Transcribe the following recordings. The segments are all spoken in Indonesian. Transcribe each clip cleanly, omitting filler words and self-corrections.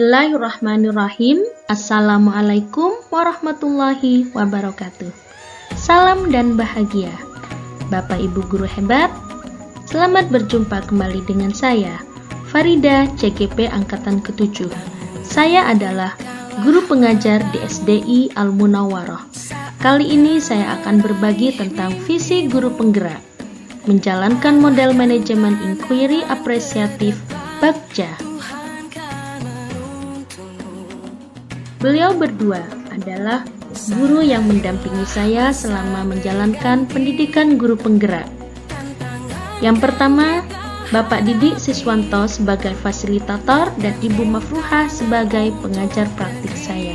Bismillahirrahmanirrahim. Assalamualaikum warahmatullahi wabarakatuh. Salam dan bahagia Bapak Ibu guru hebat. Selamat berjumpa kembali dengan saya, Farida CGP Angkatan ke-7. Saya adalah guru pengajar di SDI Al-Munawwaroh. Kali ini saya akan berbagi tentang visi guru penggerak, menjalankan model manajemen inquiry apresiatif BAGJA. Beliau berdua adalah guru yang mendampingi saya selama menjalankan pendidikan guru penggerak. Yang pertama, Bapak Didik Siswanto sebagai fasilitator dan Ibu Mafruhah sebagai pengajar praktik saya.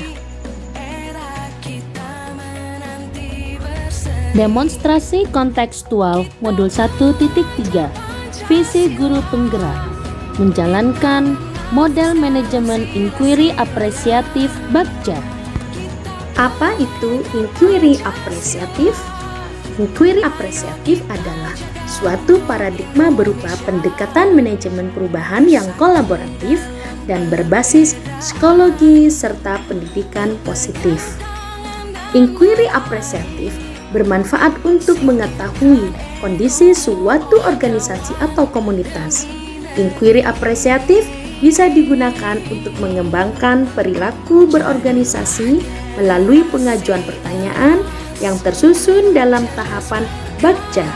Demonstrasi kontekstual modul 1.3 Visi guru penggerak, menjalankan model manajemen inquiry apresiatif BAGJA. Apa itu inquiry apresiatif? Inquiry apresiatif adalah suatu paradigma berupa pendekatan manajemen perubahan yang kolaboratif dan berbasis psikologi serta pendidikan positif. Inquiry apresiatif bermanfaat untuk mengetahui kondisi suatu organisasi atau komunitas. Inquiry apresiatif bisa digunakan untuk mengembangkan perilaku berorganisasi melalui pengajuan pertanyaan yang tersusun dalam tahapan BAGJA,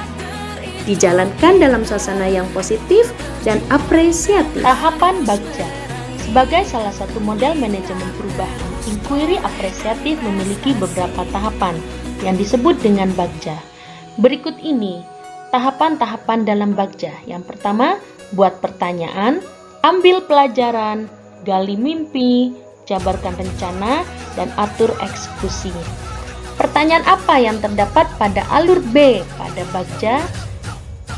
dijalankan dalam suasana yang positif dan apresiatif. Tahapan BAGJA sebagai salah satu model manajemen perubahan, inquiry apresiatif memiliki beberapa tahapan yang disebut dengan BAGJA. Berikut ini tahapan-tahapan dalam BAGJA. Yang pertama, buat pertanyaan, ambil pelajaran, gali mimpi, jabarkan rencana, dan atur eksekusi. Pertanyaan apa yang terdapat pada alur B pada BAGJA?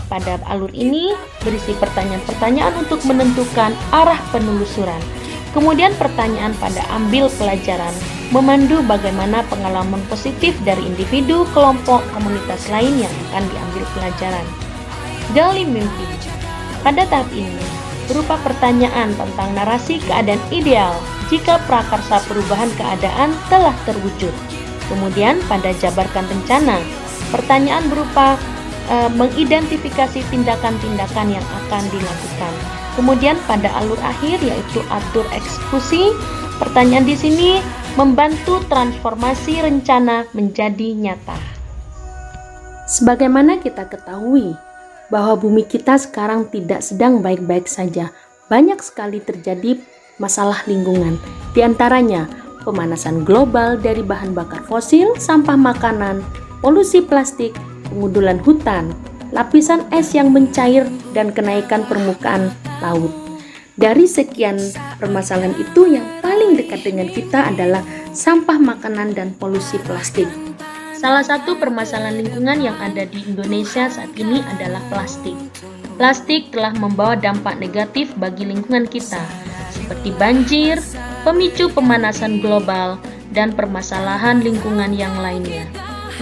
Pada alur ini berisi pertanyaan-pertanyaan untuk menentukan arah penelusuran. Kemudian pertanyaan pada ambil pelajaran, memandu bagaimana pengalaman positif dari individu, kelompok, komunitas lain yang akan diambil pelajaran. Gali mimpi. Pada tahap ini berupa pertanyaan tentang narasi keadaan ideal jika prakarsa perubahan keadaan telah terwujud. Kemudian pada jabarkan rencana, pertanyaan berupa mengidentifikasi tindakan-tindakan yang akan dilakukan. Kemudian pada alur akhir yaitu atur eksekusi, pertanyaan di sini membantu transformasi rencana menjadi nyata. Sebagaimana kita ketahui bahwa bumi kita sekarang tidak sedang baik-baik saja. Banyak sekali terjadi masalah lingkungan. Di antaranya pemanasan global dari bahan bakar fosil, sampah makanan, polusi plastik, pengundulan hutan, lapisan es yang mencair, dan kenaikan permukaan laut. Dari sekian permasalahan itu, yang paling dekat dengan kita adalah sampah makanan dan polusi plastik. Salah satu permasalahan lingkungan yang ada di Indonesia saat ini adalah plastik. Plastik telah membawa dampak negatif bagi lingkungan kita, seperti banjir, pemicu pemanasan global, dan permasalahan lingkungan yang lainnya.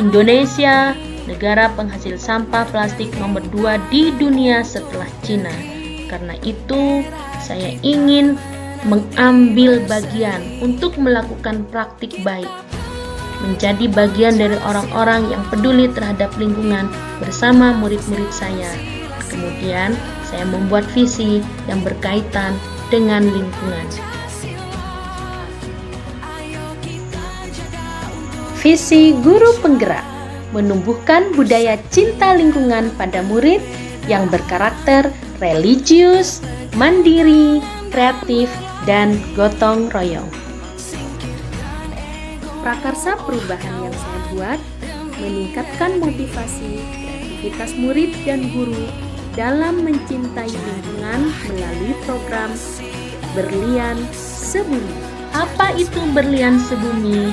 Indonesia, negara penghasil sampah plastik nomor 2 di dunia setelah Cina. Karena itu, saya ingin mengambil bagian untuk melakukan praktik baik, menjadi bagian dari orang-orang yang peduli terhadap lingkungan bersama murid-murid saya. Kemudian saya membuat visi yang berkaitan dengan lingkungan. Visi guru penggerak menumbuhkan budaya cinta lingkungan pada murid yang berkarakter religius, mandiri, kreatif, dan gotong royong. Prakarsa perubahan yang saya buat meningkatkan motivasi kreativitas murid dan guru dalam mencintai lingkungan melalui program Berlian Sebumi. Apa itu Berlian Sebumi?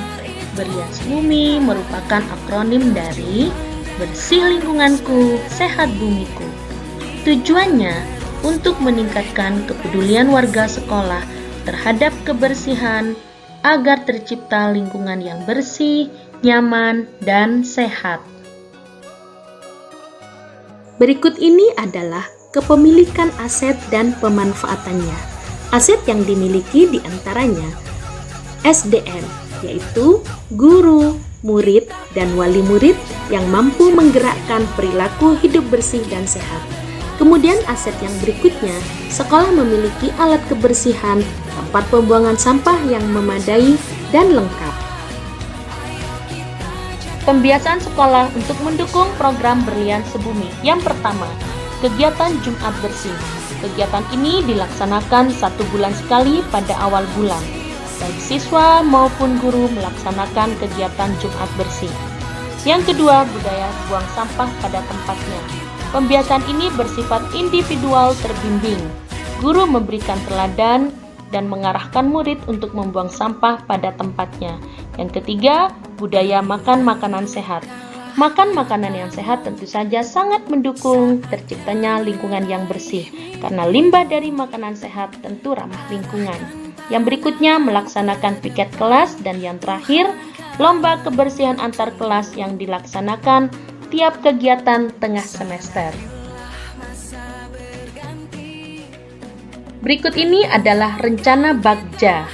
Berlian Sebumi merupakan akronim dari Bersih Lingkunganku, Sehat Bumiku. Tujuannya untuk meningkatkan kepedulian warga sekolah terhadap kebersihan agar tercipta lingkungan yang bersih, nyaman, dan sehat. Berikut ini adalah kepemilikan aset dan pemanfaatannya. Aset yang dimiliki diantaranya SDM, yaitu guru, murid, dan wali murid yang mampu menggerakkan perilaku hidup bersih dan sehat. Kemudian aset yang berikutnya, sekolah memiliki alat kebersihan, tempat pembuangan sampah yang memadai dan lengkap. Pembiasaan sekolah untuk mendukung program Berlian Sebumi. Yang pertama, kegiatan Jumat Bersih. Kegiatan ini dilaksanakan 1 bulan sekali pada awal bulan. Baik siswa maupun guru melaksanakan kegiatan Jumat Bersih. Yang kedua, budaya buang sampah pada tempatnya. Pembiasaan ini bersifat individual terbimbing. Guru memberikan teladan dan mengarahkan murid untuk membuang sampah pada tempatnya. Yang ketiga, budaya makan makanan sehat. Makan makanan yang sehat tentu saja sangat mendukung terciptanya lingkungan yang bersih, karena limbah dari makanan sehat tentu ramah lingkungan. Yang berikutnya, melaksanakan piket kelas, dan yang terakhir, lomba kebersihan antar kelas yang dilaksanakan tiap kegiatan tengah semester. Berikut ini adalah rencana Bagja.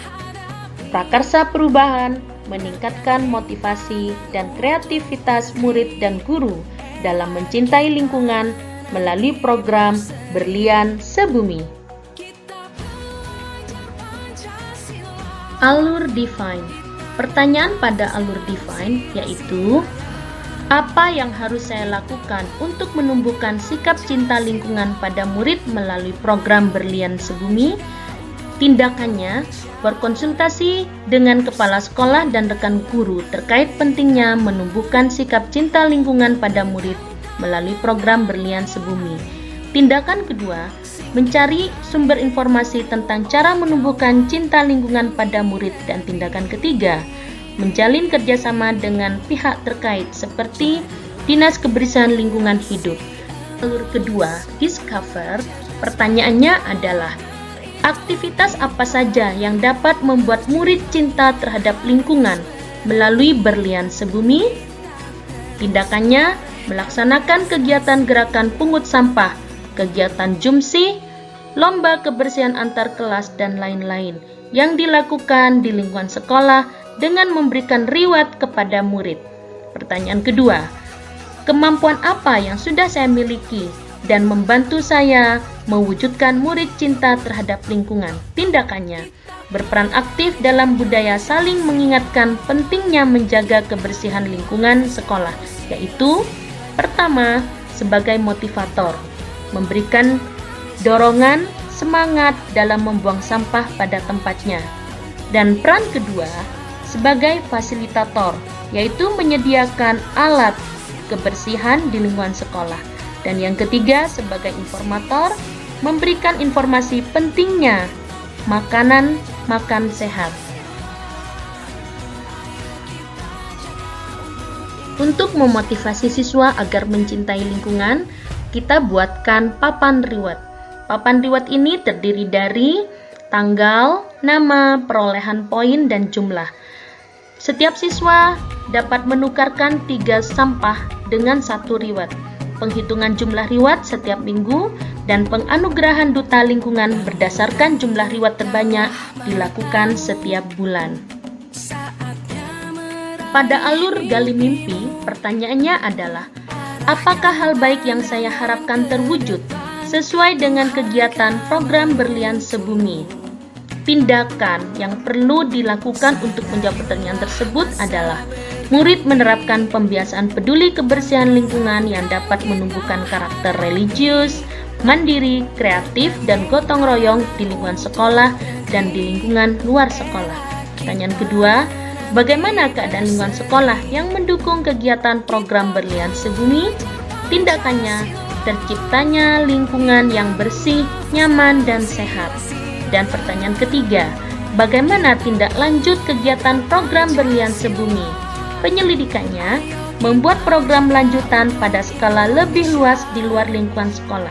Prakarsa perubahan meningkatkan motivasi dan kreativitas murid dan guru dalam mencintai lingkungan melalui program Berlian Sebumi. Alur Define. Pertanyaan pada alur Define yaitu, apa yang harus saya lakukan untuk menumbuhkan sikap cinta lingkungan pada murid melalui program Berlian Sebumi? Tindakannya, berkonsultasi dengan kepala sekolah dan rekan guru terkait pentingnya menumbuhkan sikap cinta lingkungan pada murid melalui program Berlian Sebumi. Tindakan kedua, mencari sumber informasi tentang cara menumbuhkan cinta lingkungan pada murid. Dan tindakan ketiga, menjalin kerjasama dengan pihak terkait seperti Dinas Kebersihan Lingkungan Hidup. Alur kedua, Discover. Pertanyaannya adalah, aktivitas apa saja yang dapat membuat murid cinta terhadap lingkungan melalui Berlian Sebumi? Tindakannya, melaksanakan kegiatan gerakan pungut sampah, kegiatan jumsi, lomba kebersihan antar kelas, dan lain-lain yang dilakukan di lingkungan sekolah dengan memberikan reward kepada murid. Pertanyaan kedua, kemampuan apa yang sudah saya miliki dan membantu saya mewujudkan murid cinta terhadap lingkungan? Tindakannya, berperan aktif dalam budaya saling mengingatkan pentingnya menjaga kebersihan lingkungan sekolah, yaitu pertama, sebagai motivator, memberikan dorongan semangat dalam membuang sampah pada tempatnya. Dan peran kedua, sebagai fasilitator, yaitu menyediakan alat kebersihan di lingkungan sekolah. Dan yang ketiga, sebagai informator, memberikan informasi pentingnya makan sehat. Untuk memotivasi siswa agar mencintai lingkungan, kita buatkan papan reward. Papan reward ini terdiri dari tanggal, nama, perolehan poin, dan jumlah. Setiap siswa dapat menukarkan 3 sampah dengan 1 reward. Penghitungan jumlah reward setiap minggu dan penganugerahan duta lingkungan berdasarkan jumlah reward terbanyak dilakukan setiap bulan. Pada alur gali mimpi, pertanyaannya adalah, apakah hal baik yang saya harapkan terwujud sesuai dengan kegiatan program Berlian Sebumi? Tindakan yang perlu dilakukan untuk menjawab pertanyaan tersebut adalah, murid menerapkan pembiasaan peduli kebersihan lingkungan yang dapat menumbuhkan karakter religius, mandiri, kreatif, dan gotong royong di lingkungan sekolah dan di lingkungan luar sekolah. Pertanyaan kedua, bagaimana keadaan lingkungan sekolah yang mendukung kegiatan program Berlian Sebumi? Tindakannya, terciptanya lingkungan yang bersih, nyaman, dan sehat. Dan pertanyaan ketiga, bagaimana tindak lanjut kegiatan program Berlian Sebumi? Penyelidikannya, membuat program lanjutan pada skala lebih luas di luar lingkungan sekolah.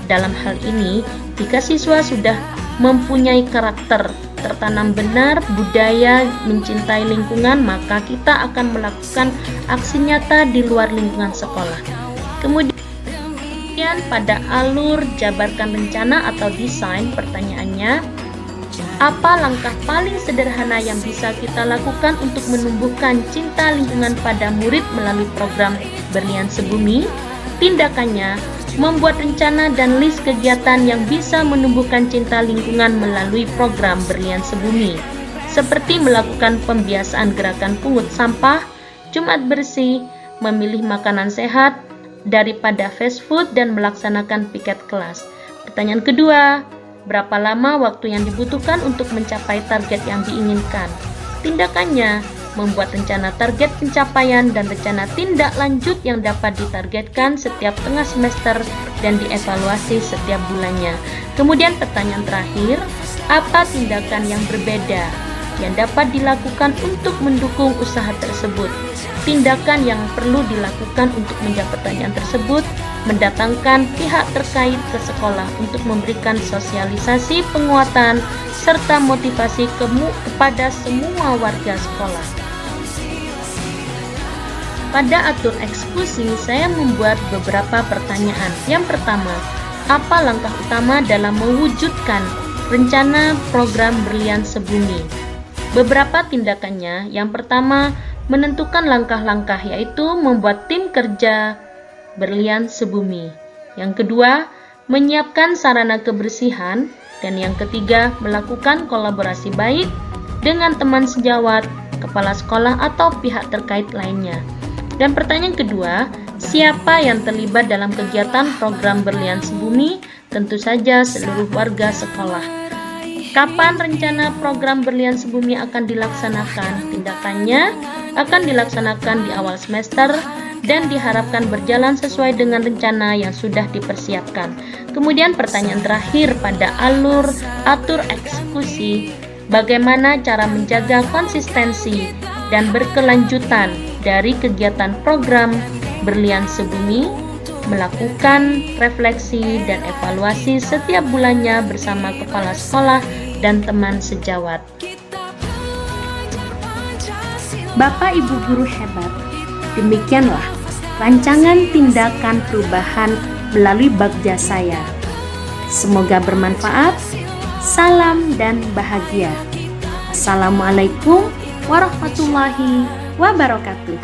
Dalam hal ini, jika siswa sudah mempunyai karakter tertanam benar budaya mencintai lingkungan, maka kita akan melakukan aksi nyata di luar lingkungan sekolah. Kemudian pada alur jabarkan rencana atau desain, pertanyaannya, Apa langkah paling sederhana yang bisa kita lakukan untuk menumbuhkan cinta lingkungan pada murid melalui program Berlian Sebumi? Tindakannya, membuat rencana dan list kegiatan yang bisa menumbuhkan cinta lingkungan melalui program Berlian Sebumi, seperti melakukan pembiasaan gerakan pungut sampah, Jumat bersih, memilih makanan sehat daripada fast food, dan melaksanakan piket kelas. Pertanyaan kedua, berapa lama waktu yang dibutuhkan untuk mencapai target yang diinginkan? Tindakannya, membuat rencana target pencapaian dan rencana tindak lanjut yang dapat ditargetkan setiap tengah semester dan dievaluasi setiap bulannya. Kemudian pertanyaan terakhir, apa tindakan yang berbeda yang dapat dilakukan untuk mendukung usaha tersebut? Tindakan yang perlu dilakukan untuk menjawab pertanyaan tersebut, mendatangkan pihak terkait ke sekolah untuk memberikan sosialisasi penguatan serta motivasi kepada semua warga sekolah. Pada atur eksekusi, saya membuat beberapa pertanyaan. Yang pertama, apa langkah utama dalam mewujudkan rencana program Berlian Sebumi? Beberapa tindakannya, yang pertama, menentukan langkah-langkah, yaitu membuat tim kerja Berlian Sebumi. Yang kedua, menyiapkan sarana kebersihan. Dan yang ketiga, melakukan kolaborasi baik dengan teman sejawat, kepala sekolah, atau pihak terkait lainnya. Dan pertanyaan kedua, siapa yang terlibat dalam kegiatan program Berlian Sebumi? Tentu saja seluruh warga sekolah. Kapan rencana program Berlian Sebumi akan dilaksanakan? Tindakannya akan dilaksanakan di awal semester dan diharapkan berjalan sesuai dengan rencana yang sudah dipersiapkan. Kemudian pertanyaan terakhir pada atur eksekusi, bagaimana cara menjaga konsistensi dan berkelanjutan dari kegiatan program Berlian Sebumi, melakukan refleksi dan evaluasi setiap bulannya bersama kepala sekolah dan teman sejawat. Bapak Ibu guru hebat, demikianlah rancangan tindakan perubahan melalui Bagja saya. Semoga bermanfaat. Salam dan bahagia. Assalamualaikum warahmatullahi wabarakatuh.